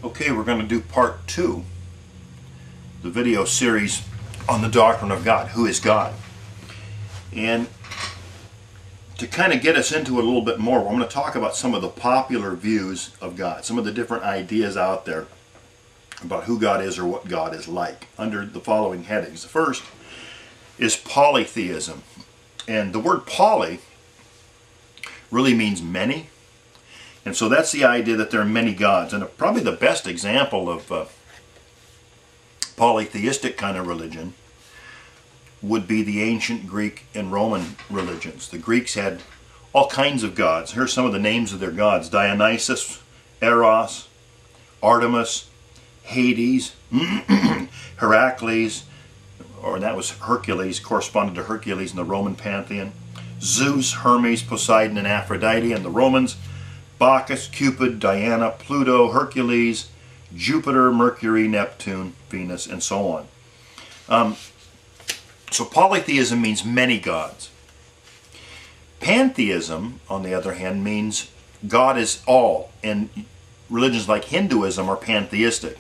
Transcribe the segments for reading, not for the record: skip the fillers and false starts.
Okay, we're going to do part 2, the video series on the Doctrine of God. Who is God? And to kind of get us into it a little bit more, I'm going to talk about some of the popular views of God, some of the different ideas out there about who God is or what God is like, under the following headings. The first is polytheism. And the word poly really means many. And so that's the idea that there are many gods. And probably the best example of polytheistic kind of religion would be the ancient Greek and Roman religions. The Greeks had all kinds of gods. Here's some of the names of their gods: Dionysus, Eros, Artemis, Hades, Heracles, or that was Hercules, corresponded to Hercules in the Roman pantheon, Zeus, Hermes, Poseidon, and Aphrodite in the Romans, Bacchus, Cupid, Diana, Pluto, Hercules, Jupiter, Mercury, Neptune, Venus, and so on. So polytheism means many gods. Pantheism, on the other hand, means God is all, and religions like Hinduism are pantheistic.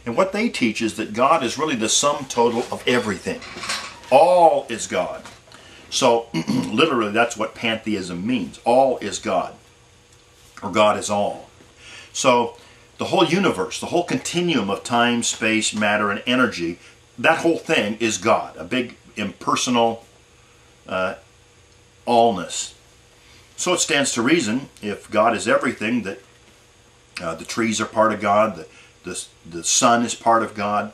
And what they teach is that God is really the sum total of everything. All is God. So literally that's what pantheism means. All is God, or God is all. So the whole universe, the whole continuum of time, space, matter, and energy, that whole thing is God, a big impersonal allness. So it stands to reason, if God is everything, that the trees are part of God, the sun is part of God,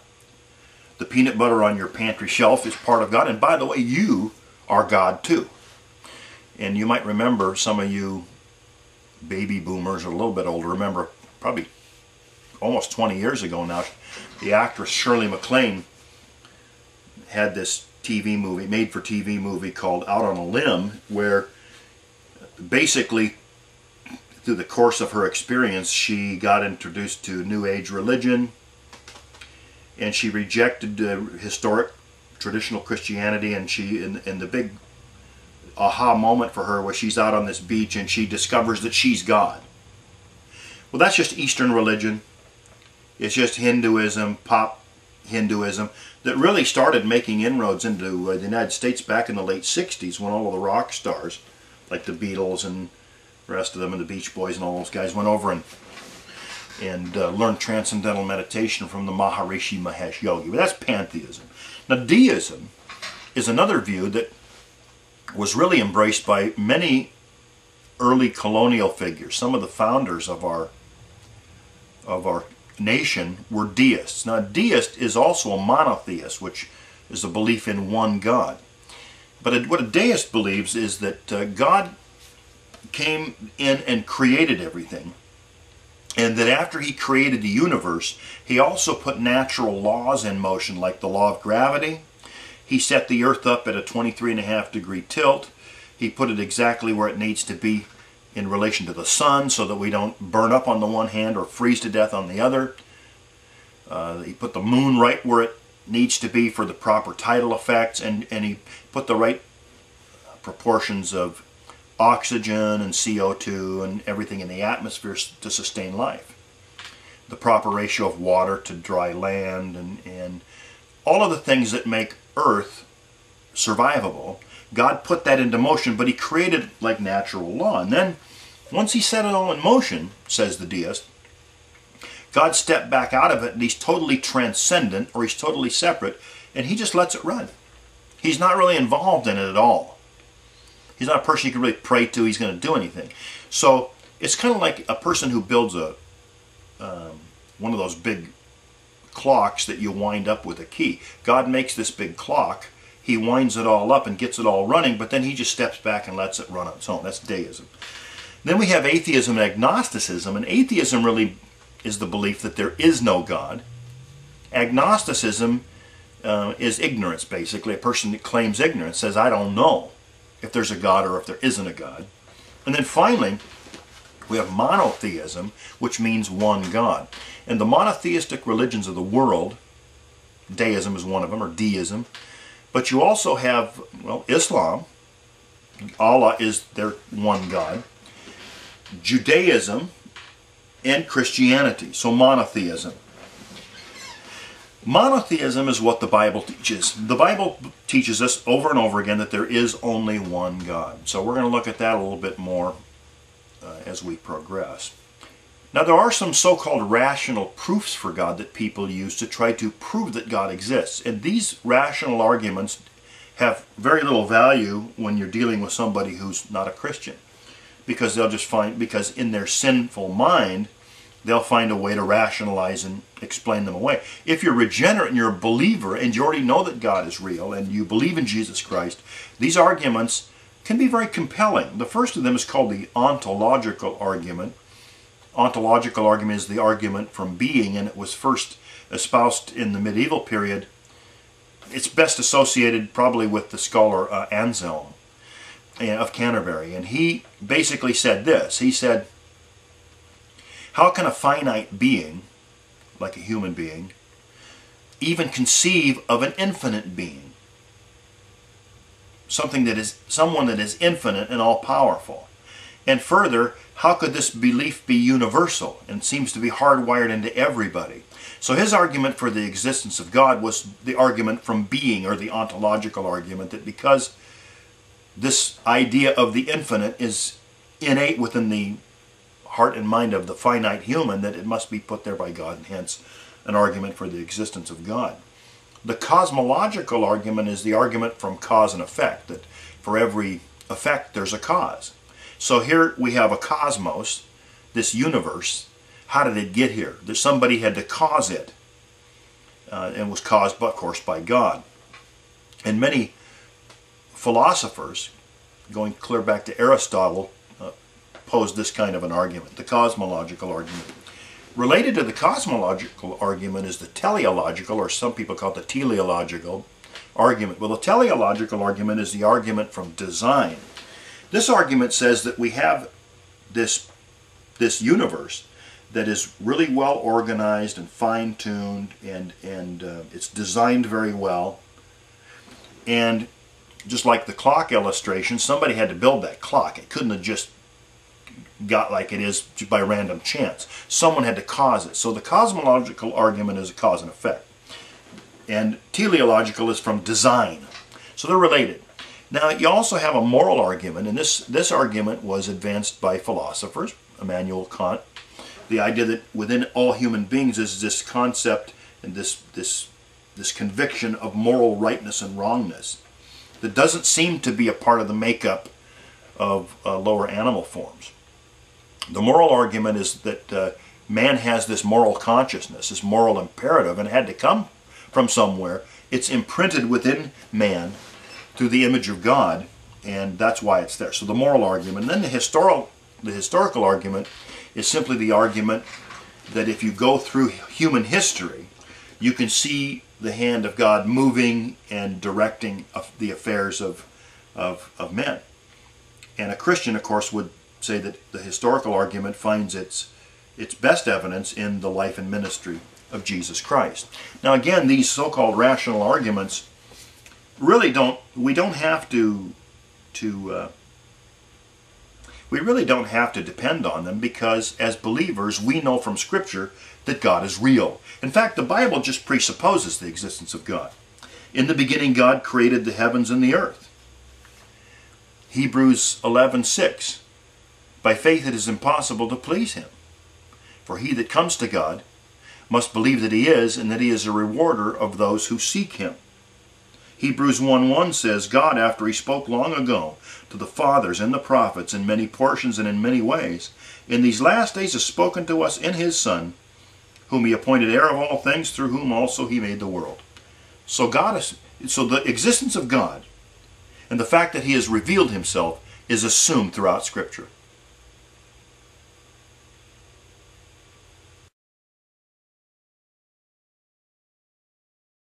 the peanut butter on your pantry shelf is part of God, and by the way, you are God too. And you might remember, some of you baby boomers or a little bit older, remember probably almost 20 years ago now, the actress Shirley MacLaine had this TV movie, made-for-TV movie called Out on a Limb, where basically through the course of her experience she got introduced to New Age religion, and she rejected historic traditional Christianity, and the big aha moment for her was she's out on this beach and she discovers that she's God. Well, that's just Eastern religion. It's just Hinduism, pop Hinduism, that really started making inroads into the United States back in the late 60s, when all of the rock stars, like the Beatles and the rest of them, and the Beach Boys and all those guys, went over and learned transcendental meditation from the Maharishi Mahesh Yogi. But that's pantheism. Now, deism is another view that was really embraced by many early colonial figures. Some of the founders of our nation were deists. Now, a deist is also a monotheist, which is a belief in one God. But what a deist believes is that God came in and created everything, and that after he created the universe, he also put natural laws in motion, like the law of gravity. He set the earth up at a 23.5 degree tilt. He put it exactly where it needs to be in relation to the sun, so that we don't burn up on the one hand or freeze to death on the other. He put the moon right where it needs to be for the proper tidal effects, and he put the right proportions of oxygen and CO2 and everything in the atmosphere to sustain life. The proper ratio of water to dry land, and all of the things that make Earth survivable. God put that into motion, but he created like natural law. And then, once he set it all in motion, says the deist, God stepped back out of it, and he's totally transcendent, or he's totally separate, and he just lets it run. He's not really involved in it at all. He's not a person you can really pray to. He's going to do anything. So it's kind of like a person who builds one of those big clocks that you wind up with a key. God makes this big clock. He winds it all up and gets it all running, but then he just steps back and lets it run on its own. That's deism. Then we have atheism and agnosticism, and atheism really is the belief that there is no God. Agnosticism is ignorance, basically. A person that claims ignorance says, I don't know if there's a God or if there isn't a God. And then finally, we have monotheism, which means one God. And the monotheistic religions of the world, deism is one of them, or deism, but you also have, well, Islam. Allah is their one God. Judaism and Christianity. So monotheism. Monotheism is what the Bible teaches. The Bible teaches us over and over again that there is only one God. So we're going to look at that a little bit more as we progress. Now there are some so-called rational proofs for God that people use to try to prove that God exists. And these rational arguments have very little value when you're dealing with somebody who's not a Christian. Because they'll just find, because in their sinful mind, they'll find a way to rationalize and explain them away. If you're regenerate and you're a believer and you already know that God is real and you believe in Jesus Christ, these arguments can be very compelling. The first of them is called the ontological argument. Ontological argument is the argument from being, and it was first espoused in the medieval period. It's best associated probably with the scholar Anselm of Canterbury, and he basically said this. He said, how can a finite being, like a human being, even conceive of an infinite being? Someone that is infinite and all-powerful. And further, how could this belief be universal and seems to be hardwired into everybody? So his argument for the existence of God was the argument from being, or the ontological argument, that because this idea of the infinite is innate within the heart and mind of the finite human, that it must be put there by God, and hence an argument for the existence of God. The cosmological argument is the argument from cause and effect, that for every effect there's a cause. So here we have a cosmos, this universe. How did it get here? That somebody had to cause it, and was caused, of course, by God. And many philosophers, going clear back to Aristotle, posed this kind of an argument, the cosmological argument. Related to the cosmological argument is the teleological, or some people call it the teleological argument. Well, the teleological argument is the argument from design. This argument says that we have this universe that is really well organized and fine-tuned, and it's designed very well. And just like the clock illustration, somebody had to build that clock. It couldn't have just got like it is by random chance. Someone had to cause it. So the cosmological argument is a cause and effect. And teleological is from design. So they're related. Now you also have a moral argument, and this argument was advanced by philosophers, Immanuel Kant. The idea that within all human beings is this concept and this conviction of moral rightness and wrongness that doesn't seem to be a part of the makeup of lower animal forms. The moral argument is that man has this moral consciousness, this moral imperative, and it had to come from somewhere. It's imprinted within man through the image of God, and that's why it's there. So the moral argument. And then the historical argument is simply the argument that if you go through human history, you can see the hand of God moving and directing the affairs of men. And a Christian, of course, would say that the historical argument finds its best evidence in the life and ministry of Jesus Christ. Now again, these so-called rational arguments really we really don't have to depend on them, because as believers we know from Scripture that God is real. In fact, the Bible just presupposes the existence of God. In the beginning God created the heavens and the earth. Hebrews 11:6. By faith it is impossible to please Him. For he that comes to God must believe that He is, and that He is a rewarder of those who seek Him. Hebrews 1:1 says, God, after He spoke long ago to the fathers and the prophets in many portions and in many ways, in these last days has spoken to us in His Son, whom He appointed heir of all things, through whom also He made the world. So the existence of God and the fact that He has revealed Himself is assumed throughout Scripture.